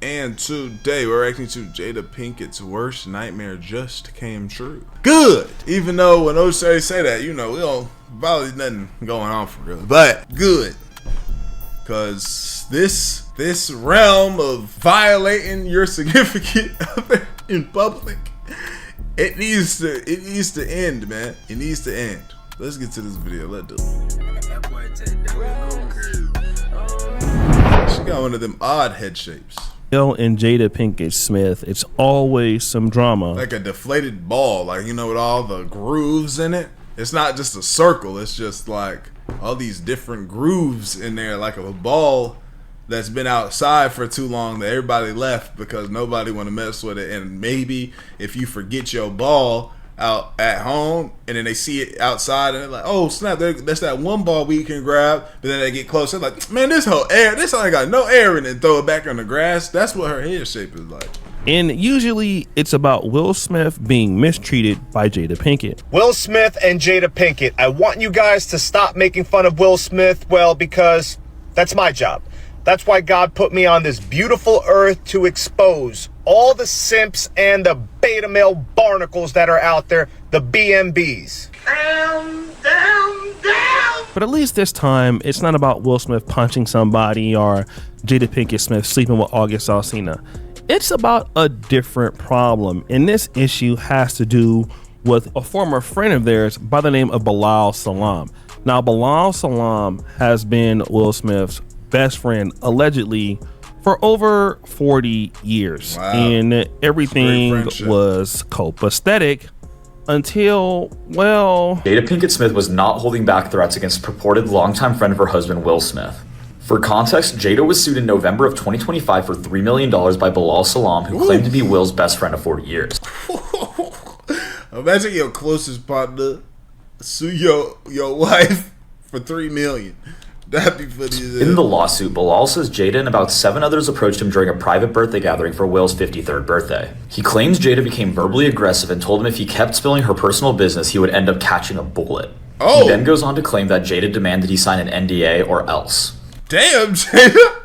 And today we're reacting to Jada Pinkett's worst nightmare just came true. Good! Even though when O'Shea say that, you know, we don't probably nothing going on for real. But good. Cause this realm of violating your significant other in public, it needs to end, man. It needs to end. Let's get to this video. Let's do it. She got one of them odd head shapes. And Jada Pinkett Smith, it's always some drama. Like a deflated ball, like, you know, with all the grooves in it. It's not just a circle, it's just like all these different grooves in there, like a ball that's been outside for too long that everybody left because nobody want to mess with it. And maybe if you forget your ball out at home and then they see it outside and they're like, oh snap, that's that one ball we can grab. But then they get closer, like, man, this ain't got no air in it, and throw it back on the grass. That's what her head shape is like. And usually it's about Will Smith being mistreated by Jada Pinkett. Will Smith and Jada Pinkett, I want you guys to stop making fun of Will Smith, well, because that's my job. That's why God put me on this beautiful earth, to expose all the simps and the beta male barnacles that are out there, the BMBs. Down. But at least this time, it's not about Will Smith punching somebody or Jada Pinkett Smith sleeping with August Alsina. It's about a different problem, and this issue has to do with a former friend of theirs by the name of Bilal Salam. Now, Bilal Salam has been Will Smith's best friend, allegedly, for over 40 years. Wow. And everything was copacetic until, well... Jada Pinkett Smith was not holding back threats against purported longtime friend of her husband, Will Smith. For context, Jada was sued in November of 2025 for $3 million by Bilal Salam, who claimed to be Will's best friend of 40 years. Imagine your closest partner sue your wife for $3 million. That'd be funny as hell. In the lawsuit, Bilal says Jada and about 7 others approached him during a private birthday gathering for Will's 53rd birthday. He claims Jada became verbally aggressive and told him if he kept spilling her personal business, he would end up catching a bullet. Oh. He then goes on to claim that Jada demanded he sign an NDA or else. Damn, Jada.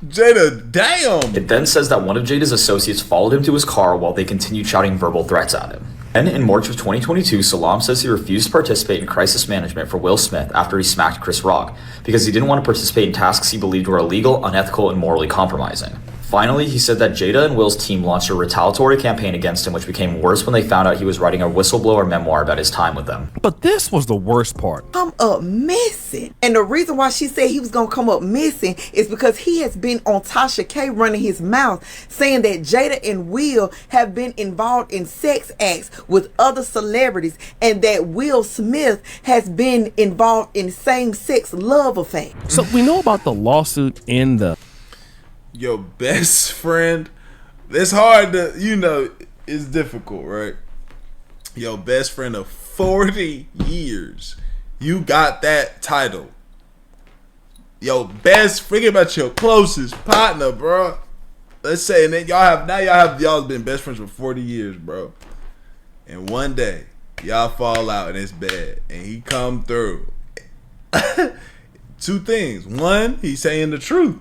Jada, damn. It then says that one of Jada's associates followed him to his car while they continued shouting verbal threats at him. Then in March of 2022, Salam says he refused to participate in crisis management for Will Smith after he smacked Chris Rock because he didn't want to participate in tasks he believed were illegal, unethical, and morally compromising. Finally, he said that Jada and Will's team launched a retaliatory campaign against him, which became worse when they found out he was writing a whistleblower memoir about his time with them. But this was the worst part. Come up missing. And the reason why she said he was going to come up missing is because he has been on Tasha K running his mouth, saying that Jada and Will have been involved in sex acts with other celebrities, and that Will Smith has been involved in same-sex love affairs. So we know about the lawsuit and the... Your best friend, it's hard to, you know, it's difficult, right? Your best friend of 40 years, you got that title. Your best, forget about your closest partner, bro. Let's say, and then y'all been best friends for 40 years, bro. And one day, y'all fall out and it's bad, and he come through. 2 things. One, he's saying the truth.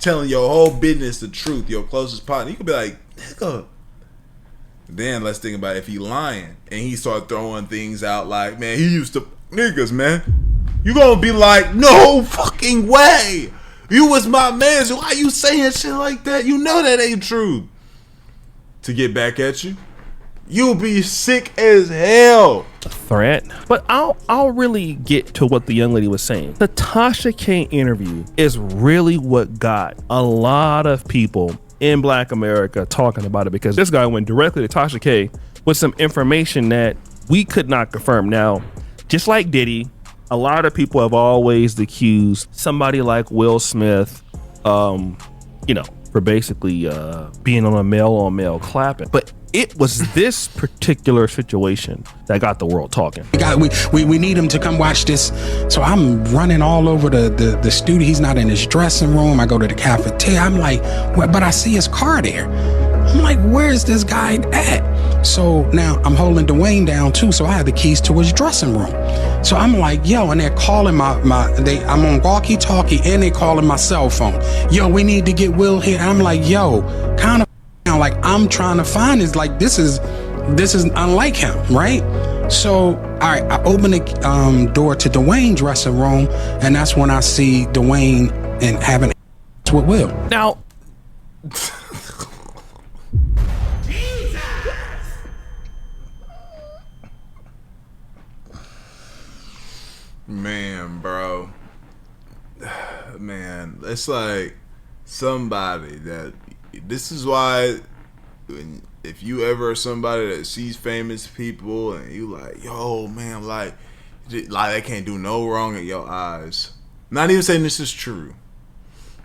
Telling your whole business the truth, your closest partner. You could be like, nigga. Then let's think about if he lying and he start throwing things out like, man, he used to niggas, man. You gonna be like, no fucking way. You was my man, so why you saying shit like that? You know that ain't true. To get back at you, you'll be sick as hell. A threat. But I'll really get to what the young lady was saying. The Tasha K interview is really what got a lot of people in Black America talking about it, because this guy went directly to Tasha K with some information that we could not confirm. Now, just like Diddy, a lot of people have always accused somebody like Will Smith, you know, for basically being on a male-on-male clapping. But it was this particular situation that got the world talking. We need him to come watch this. So I'm running all over the studio. He's not in his dressing room. I go to the cafeteria. I'm like, what? But I see his car there. I'm like, where's this guy at? So now I'm holding Dwayne down too, so I had the keys to his dressing room. So I'm like, yo, and they're calling I'm on walkie-talkie and they calling my cell phone. Yo, we need to get Will here. And I'm like, yo, kind of like I'm trying to find is like this is unlike him, right? So all right, I open the door to Dwayne's dressing room, and that's when I see Dwayne and having with Will. Now, man, bro, man, it's like somebody that. This is why, if you ever are somebody that sees famous people and you like, yo, man, like they can't do no wrong in your eyes. Not even saying this is true,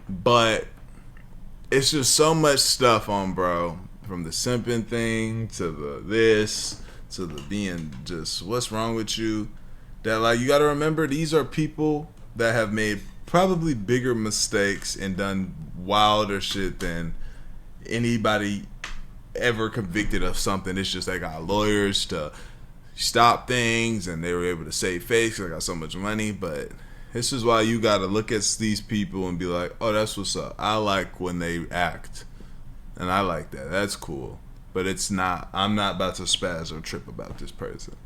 but it's just so much stuff on, bro. From the simping thing to the this to the being just what's wrong with you. That like you got to remember these are people that have made probably bigger mistakes and done wilder shit than anybody ever convicted of something. It's just they got lawyers to stop things and they were able to save face. They got so much money, but this is why you got to look at these people and be like, oh, that's what's up. I like when they act, and I like that. That's cool, but it's not. I'm not about to spaz or trip about this person.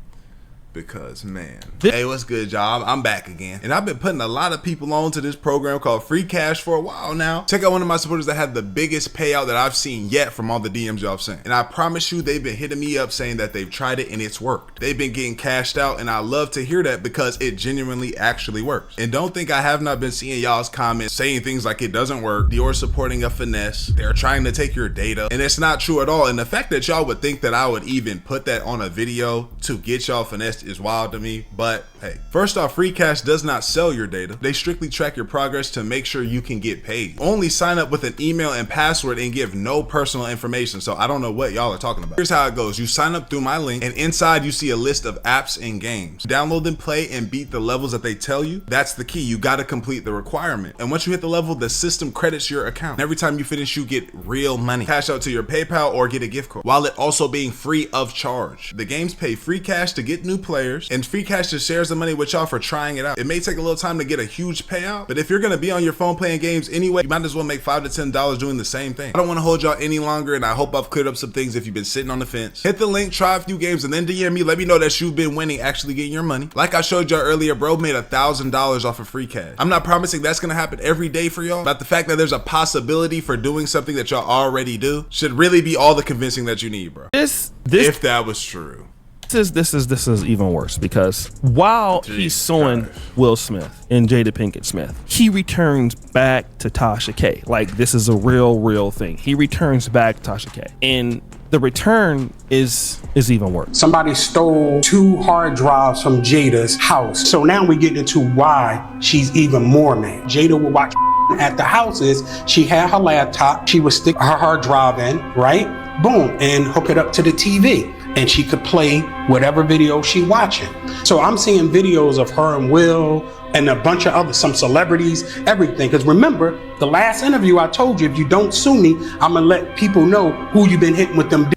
Because, man. Hey, what's good, y'all? I'm back again. And I've been putting a lot of people on to this program called Free Cash for a while now. Check out one of my supporters that had the biggest payout that I've seen yet from all the DMs y'all have sent. And I promise you, they've been hitting me up saying that they've tried it and it's worked. They've been getting cashed out, and I love to hear that because it genuinely actually works. And don't think I have not been seeing y'all's comments saying things like it doesn't work. Dior supporting a finesse. They're trying to take your data. And it's not true at all. And the fact that y'all would think that I would even put that on a video to get y'all finessed is wild to me. But hey, first off, Free Cash does not sell your data. They strictly track your progress to make sure you can get paid. Only sign up with an email and password and give no personal information. So I don't know what y'all are talking about. Here's how it goes. You sign up through my link, and inside you see a list of apps and games. Download and play and beat the levels that they tell you. That's the key. You got to complete the requirement. And once you hit the level, the system credits your account. And every time you finish, you get real money. Cash out to your PayPal or get a gift card, while it also being free of charge. The games pay Free Cash to get new players, and Free Cash just shares the money with y'all for trying it out. It may take a little time to get a huge payout, but if you're gonna be on your phone playing games anyway, you might as well make $5 to $10 doing the same thing. I don't want to hold y'all any longer, and I hope I've cleared up some things if you've been sitting on the fence. Hit the link, try a few games, and then DM me. Let me know that you've been winning, actually getting your money. Like I showed y'all earlier, bro made $1,000 off of Free Cash. I'm not promising that's gonna happen every day for y'all, but the fact that there's a possibility for doing something that y'all already do should really be all the convincing that you need, bro. this If that was true. This is even worse, because while he's suing Will Smith and Jada Pinkett Smith, he returns back to Tasha K. Like, this is a real thing. He returns back to Tasha K. And the return is even worse. Somebody stole 2 hard drives from Jada's house. So now we get into why she's even more mad. Jada will watch at the houses. She had her laptop. She would stick her hard drive in, right? Boom, and hook it up to the TV. And she could play whatever video she watching. So I'm seeing videos of her and Will and a bunch of some celebrities, everything. Because remember, the last interview I told you, if you don't sue me, I'm gonna let people know who you've been hitting with them.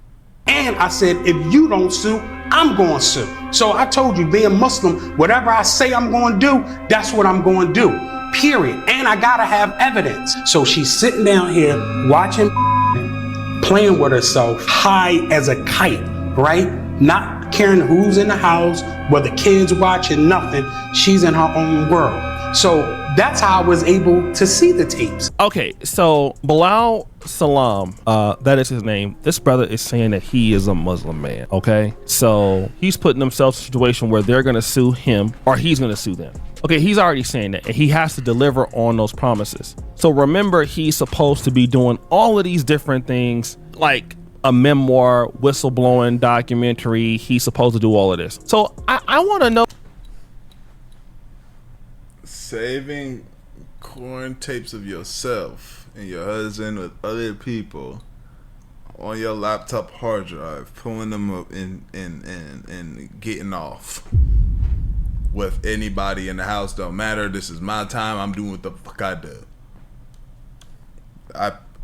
And I said, if you don't sue, I'm going to sue. So I told you, being Muslim, whatever I say I'm going to do, that's what I'm going to do, period. And I got to have evidence. So she's sitting down here watching, playing with herself, high as a kite, right? Not caring who's in the house, whether kids watching, nothing. She's in her own world. So that's how I was able to see the tapes. Okay, so Bilal Salam, that is his name. This brother is saying that he is a Muslim man, okay? So he's putting himself in a situation where they're gonna sue him or he's gonna sue them. Okay, he's already saying that, and he has to deliver on those promises. So remember, he's supposed to be doing all of these different things, like a memoir, whistleblowing documentary. He's supposed to do all of this. So I want to know. Saving corn tapes of yourself and your husband with other people on your laptop hard drive, pulling them up and getting off with anybody in the house. Don't matter. This is my time. I'm doing what the fuck I do.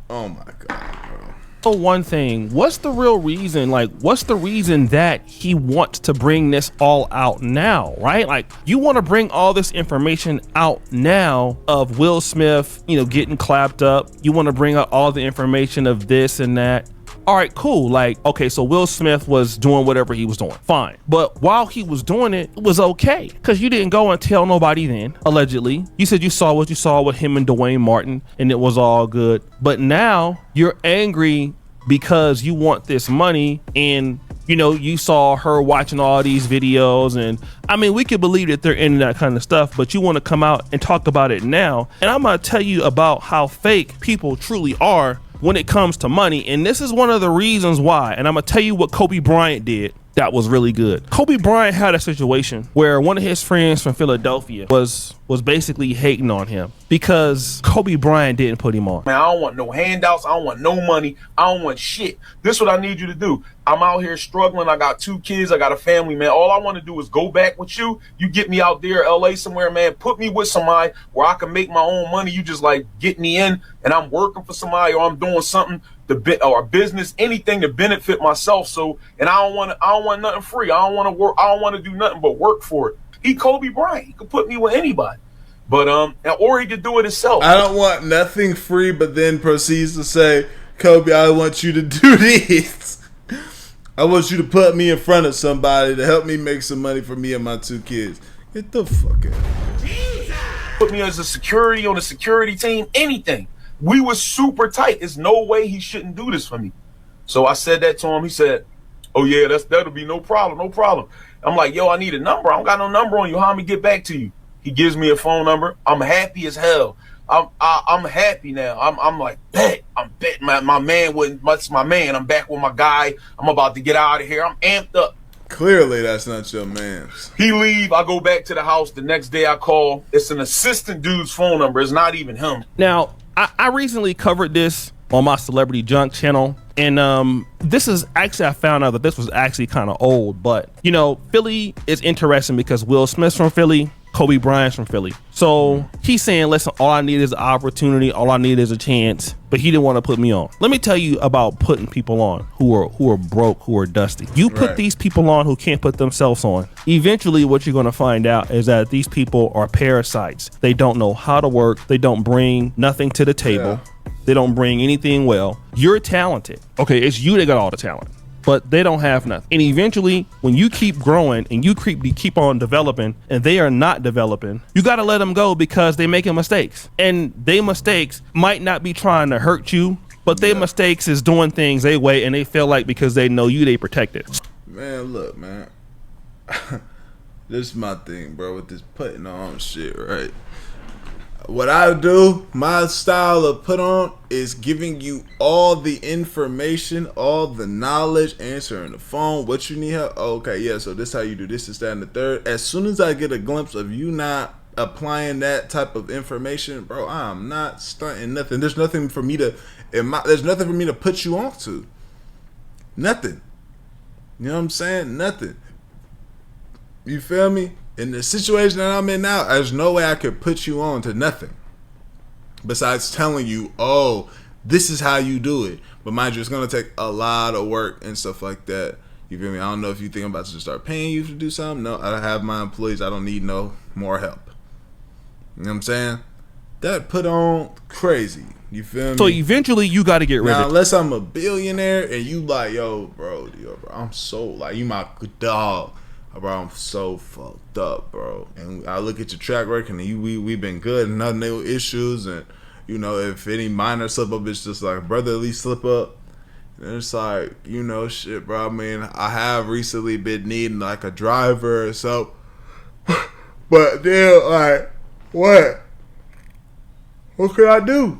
Oh my God, bro. One thing, what's the real reason? Like, what's the reason that he wants to bring this all out now, right? Like, you want to bring all this information out now of Will Smith, you know, getting clapped up. You want to bring out all the information of this and that. All right, cool. Like, okay, so Will Smith was doing whatever he was doing. Fine. But while he was doing it, it was okay. Because you didn't go and tell nobody then, allegedly. You said you saw what you saw with him and Dwayne Martin, and it was all good. But now you're angry because you want this money, and you know, you saw her watching all these videos, and I mean, we can believe that they're into that kind of stuff, but you want to come out and talk about it now. And I'm going to tell you about how fake people truly are when it comes to money. And this is one of the reasons why. And I'm going to tell you what Kobe Bryant did that was really good. Kobe Bryant had a situation where one of his friends from Philadelphia was basically hating on him because Kobe Bryant didn't put him on. Man, I don't want no handouts. I don't want no money. I don't want shit. This is what I need you to do. I'm out here struggling. I got 2 kids. I got a family, man. All I want to do is go back with you. You get me out there, LA somewhere, man. Put me with somebody where I can make my own money. You just like get me in and I'm working for somebody or I'm doing something or business, anything to benefit myself. So, and I don't want nothing free. I don't want to work. I don't want to do nothing but work for it. He Kobe Bryant. He could put me with anybody. But or he could do it himself. I don't want nothing free, but then proceeds to say, Kobe, I want you to do this. I want you to put me in front of somebody to help me make some money for me and my 2 kids. Get the fuck out. Put me as a security on a security team, anything. We were super tight. There's no way he shouldn't do this for me. So I said that to him. He said, oh yeah, that'll be no problem, no problem. I'm like, yo, I need a number. I don't got no number on you. How me get back to you? He gives me a phone number. I'm happy as hell. I'm happy now. I'm like, bet. I'm betting my man wouldn't. That's my man. I'm back with my guy. I'm about to get out of here. I'm amped up. Clearly, that's not your man's. He leave. I go back to the house. The next day I call. It's an assistant dude's phone number. It's not even him. Now, I recently covered this on my Celebrity Junk channel. And this is actually, I found out that this was actually kind of old. But, you know, Philly is interesting because Will Smith's from Philly. Kobe Bryant's from Philly. So he's saying, listen, all I need is an opportunity. All I need is a chance. But he didn't want to put me on. Let me tell you about putting people on who are broke, who are dusty. You put these people on who can't put themselves on. Eventually, what you're going to find out is that these people are parasites. They don't know how to work. They don't bring nothing to the table. Yeah. They don't bring anything well. You're talented. Okay, it's you that got all the talent. But they don't have nothing. And eventually, when you keep growing and you keep on developing and they are not developing, you got to let them go because they're making mistakes. And they mistakes might not be trying to hurt you, but their mistakes is doing things they way and they feel like because they know you, they protect it. Man, look, man. This is my thing, bro, with this putting on shit, right? What I do, my style of put on is giving you all the information, all the knowledge, answering the phone, what you need help. Oh, okay, yeah, so this how you do this, that, and the third. As soon as I get a glimpse of you not applying that type of information, bro, I'm not stunting nothing. There's nothing for me to put you on to. Nothing. You know what I'm saying? Nothing. You feel me? In the situation that I'm in now, there's no way I could put you on to nothing besides telling you, oh, this is how you do it. But mind you, it's going to take a lot of work and stuff like that. You feel me? I don't know if you think I'm about to just start paying you to do something. No, I have my employees. I don't need no more help. You know what I'm saying? That put on crazy. You feel me? So eventually you got to get rid of it. Unless I'm a billionaire and you like, yo, bro, I'm so like, you my dog. Bro, I'm so fucked up, bro. And I look at your track record and we've been good and nothing, no issues. And, you know, if any minor slip up, it's just like brotherly slip up. And it's like, you know, shit, bro. I mean, I have recently been needing like a driver or so. But then, like, what? What could I do?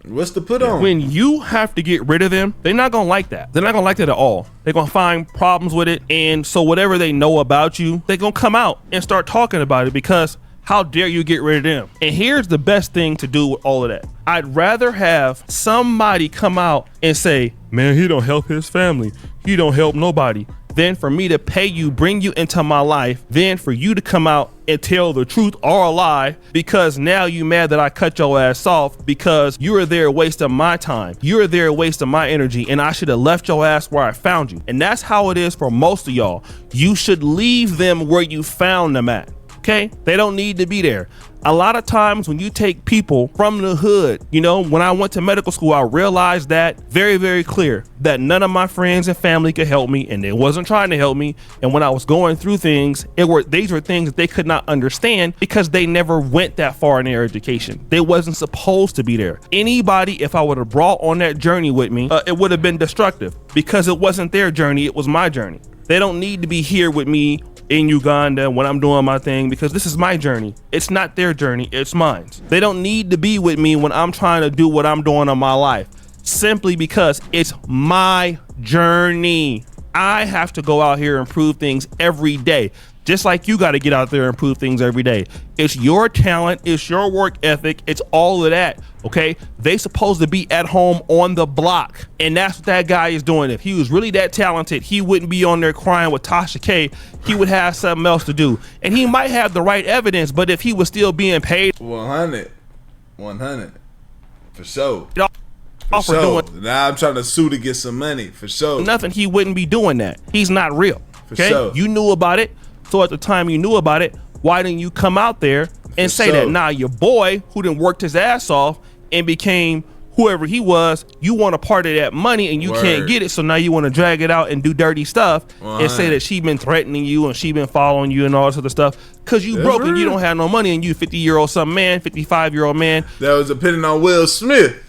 What's the put on? When you have to get rid of them, they're not going to like that. They're not going to like that at all. They're going to find problems with it. And so whatever they know about you, they're going to come out and start talking about it because how dare you get rid of them? And here's the best thing to do with all of that. I'd rather have somebody come out and say, man, he don't help his family. He don't help nobody. than for me to pay you, bring you into my life, than for you to come out and tell the truth or a lie, because now you mad that I cut your ass off because you were there wasting my time. You were there wasting my energy, and I should have left your ass where I found you. And that's how it is for most of y'all. You should leave them where you found them at. Okay? They don't need to be there. A lot of times when you take people from the hood, you know, when I went to medical school, I realized that very, very clear that none of my friends and family could help me, and they wasn't trying to help me. And when I was going through things, these were things that they could not understand because they never went that far in their education. They wasn't supposed to be there. Anybody, if I would have brought on that journey with me, it would have been destructive because it wasn't their journey, it was my journey. They don't need to be here with me in Uganda when I'm doing my thing, because this is my journey. It's not their journey, it's mine. They don't need to be with me when I'm trying to do what I'm doing in my life, simply because it's my journey. I have to go out here and prove things every day, just like you got to get out there and prove things every day. It's your talent, it's your work ethic, it's all of that. Okay, they supposed to be at home on the block, and that's what that guy is doing. If he was really that talented, he wouldn't be on there crying with Tasha K. He would have something else to do, and he might have the right evidence, but if he was still being paid 100 for sure, for sure. doing Now I'm trying to sue to get some money for sure. nothing, he wouldn't be doing that. He's not real. Okay, sure. You knew about it, so at the time you knew about it, why didn't you come out there and say that? Now your boy who done worked his ass off and became whoever he was, you want a part of that money and you can't get it, so now you want to drag it out and do dirty stuff and say that she been threatening you and she been following you and all this other stuff because you broke and you don't have no money, and you 50-year-old some man, 55-year-old man that was depending on Will Smith,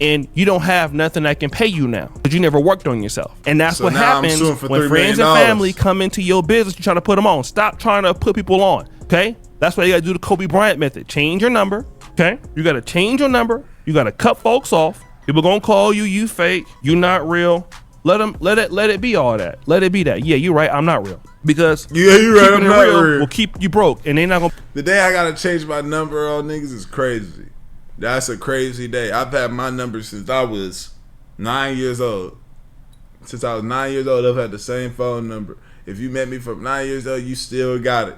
and you don't have nothing that can pay you now because you never worked on yourself. And that's what happens when friends and family come into your business. You try to put them on. Stop trying to put people on. Okay, that's why you gotta do the Kobe Bryant method. Change your number. Okay, you gotta change your number. You gotta cut folks off. People gonna call you, you fake, you not real. Let it be all that. Let it be that. Yeah, you're right. I'm not real, because you're right. I'm not real. Will keep you broke, and they not gonna. The day I gotta change my number on niggas is crazy. That's a crazy day. I've had my number since I was 9 years old. Since I was 9 years old, I've had the same phone number. If you met me from 9 years old, you still got it.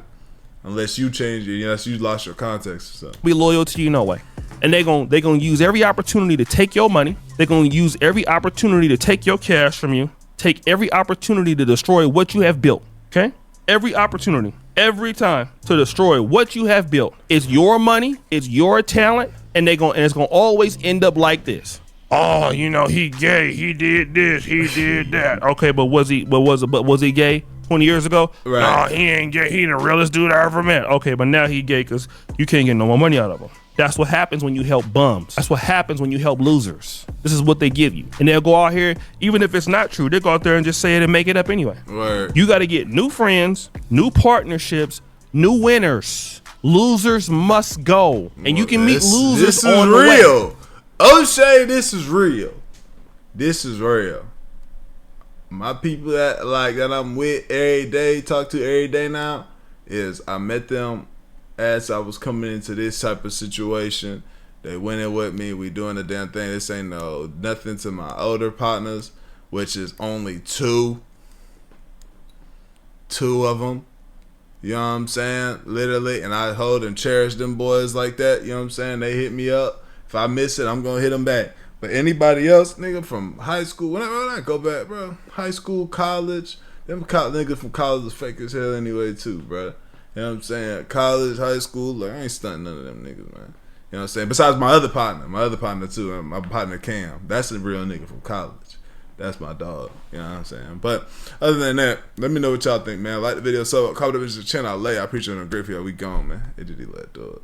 Unless you changed it, unless you lost your contacts or something. Be loyal to you no way. And they gonna use every opportunity to take your money. They're gonna use every opportunity to take your cash from you. Take every opportunity to destroy what you have built. Okay? Every opportunity, every time to destroy what you have built. It's your money, it's your talent, and it's gonna always end up like this. Oh, you know, he gay, he did this, he did that. Okay, but was he gay 20 years ago? Right. No, he ain't gay. He the realest dude I ever met. Okay, but now he gay because you can't get no more money out of him. That's what happens when you help bums. That's what happens when you help losers. This is what they give you. And they'll go out here, even if it's not true, they'll go out there and just say it and make it up anyway. Word. You got to get new friends, new partnerships, new winners. Losers must go. And you can meet losers on the way. This is real. O'Shea, this is real. This is real. My people that I'm with every day, talk to every day now, is I met them as I was coming into this type of situation. They went in with me. We doing the damn thing. This ain't nothing to my older partners, which is only two of them. You know what I'm saying? Literally. And I hold and cherish them boys like that. You know what I'm saying? They hit me up. If I miss it, I'm going to hit them back. But anybody else, nigga, from high school, when I go back, bro, high school, college, them niggas from college is fake as hell anyway, too, bro. You know what I'm saying? College, high school, like, I ain't stunting none of them niggas, man. You know what I'm saying? Besides my other partner too, my partner Cam. That's a real nigga from college. That's my dog. You know what I'm saying? But other than that, let me know what y'all think, man. Like the video, comment on the channel. I appreciate it. I'm grateful. We gone, man. It did let do it.